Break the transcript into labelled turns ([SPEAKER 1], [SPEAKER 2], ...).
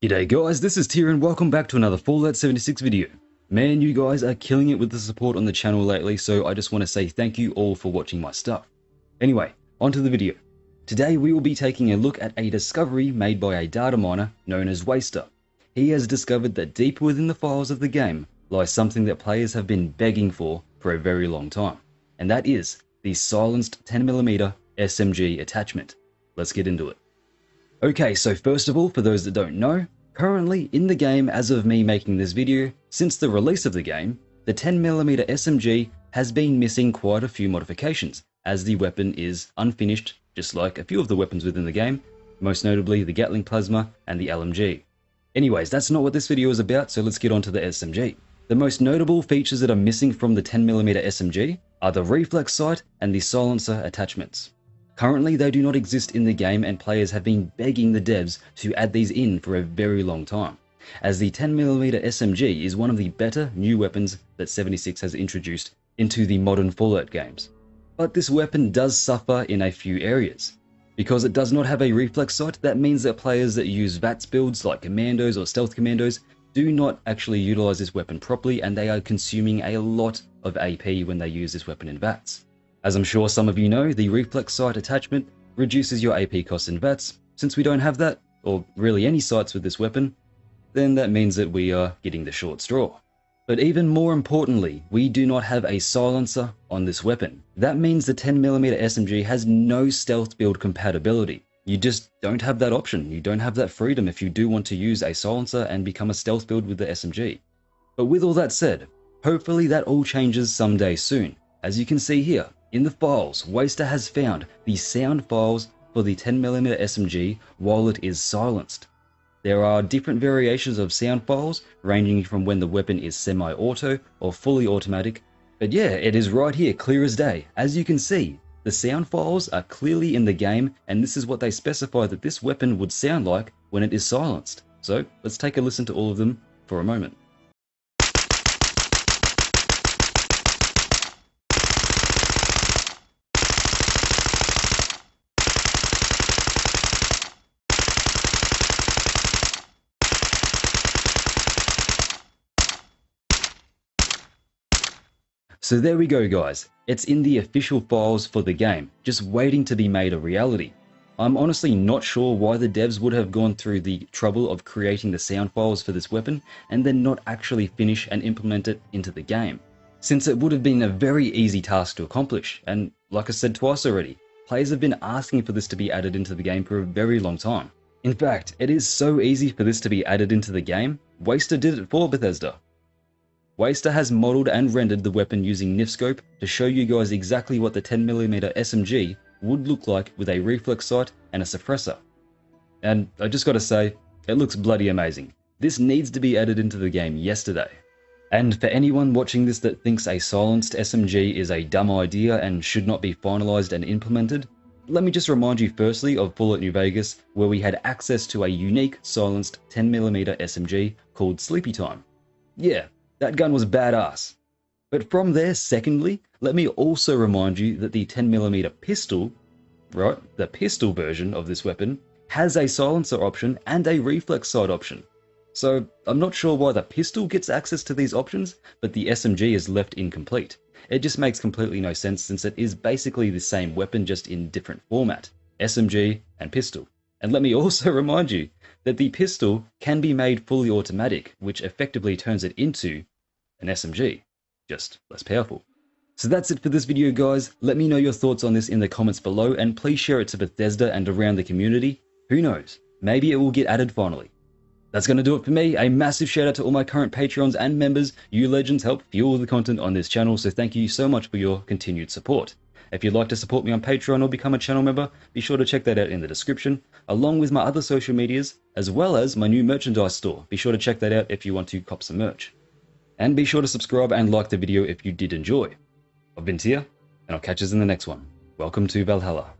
[SPEAKER 1] G'day guys, this is Tyr and welcome back to another Fallout 76 video. Man, you guys are killing it with the support on the channel lately, so I just want to say thank you all for watching my stuff. Anyway, onto the video. Today we will be taking a look at a discovery made by a data miner known as Waster. He has discovered that deep within the files of the game lies something that players have been begging for a very long time, and that is the silenced 10mm SMG attachment. Let's get into it. Okay, so first of all, for those that don't know, currently in the game as of me making this video, since the release of the game, the 10mm SMG has been missing quite a few modifications, as the weapon is unfinished, just like a few of the weapons within the game, most notably the Gatling Plasma and the LMG. Anyways, that's not what this video is about, so let's get on to the SMG. The most notable features that are missing from the 10mm SMG are the reflex sight and the silencer attachments. Currently, they do not exist in the game and players have been begging the devs to add these in for a very long time, as the 10mm SMG is one of the better new weapons that 76 has introduced into the modern Fallout games. But this weapon does suffer in a few areas. Because it does not have a reflex sight, that means that players that use VATS builds like Commandos or Stealth Commandos do not actually utilize this weapon properly, and they are consuming a lot of AP when they use this weapon in VATS. As I'm sure some of you know, the reflex sight attachment reduces your AP cost in VATS. Since we don't have that, or really any sights with this weapon, then that means that we are getting the short straw. But even more importantly, we do not have a silencer on this weapon. That means the 10mm SMG has no stealth build compatibility. You just don't have that option. You don't have that freedom if you do want to use a silencer and become a stealth build with the SMG. But with all that said, hopefully that all changes someday soon. As you can see here, in the files, Waster has found the sound files for the 10mm SMG while it is silenced. There are different variations of sound files, ranging from when the weapon is semi-auto or fully automatic, but yeah, it is right here, clear as day. As you can see, the sound files are clearly in the game, and this is what they specify that this weapon would sound like when it is silenced. So let's take a listen to all of them for a moment. So there we go guys, it's in the official files for the game, just waiting to be made a reality. I'm honestly not sure why the devs would have gone through the trouble of creating the sound files for this weapon and then not actually finish and implement it into the game, since it would have been a very easy task to accomplish, and like I said twice already, players have been asking for this to be added into the game for a very long time. In fact, it is so easy for this to be added into the game, Waster did it for Bethesda. Waster has modeled and rendered the weapon using Nifscope to show you guys exactly what the 10mm SMG would look like with a reflex sight and a suppressor. And I just gotta say, it looks bloody amazing. This needs to be added into the game yesterday. And for anyone watching this that thinks a silenced SMG is a dumb idea and should not be finalized and implemented, let me just remind you firstly of Fallout New Vegas, where we had access to a unique silenced 10mm SMG called Sleepy Time. Yeah, that gun was badass. But from there, secondly, let me also remind you that the 10mm pistol, right, the pistol version of this weapon, has a silencer option and a reflex sight option. So I'm not sure why the pistol gets access to these options, but the SMG is left incomplete. It just makes completely no sense since it is basically the same weapon just in different format, SMG and pistol. And let me also remind you that the pistol can be made fully automatic, which effectively turns it into an SMG, just less powerful. So that's it for this video guys. Let me know your thoughts on this in the comments below, and please share it to Bethesda and around the community. Who knows, maybe it will get added finally. That's going to do it for me. A massive shout out to all my current Patreons and members. You legends help fuel the content on this channel, so thank you so much for your continued support. If you'd like to support me on Patreon or become a channel member, be sure to check that out in the description, along with my other social medias, as well as my new merchandise store. Be sure to check that out if you want to cop some merch. And be sure to subscribe and like the video if you did enjoy. I've been Tyr, and I'll catch us in the next one. Welcome to Valhalla.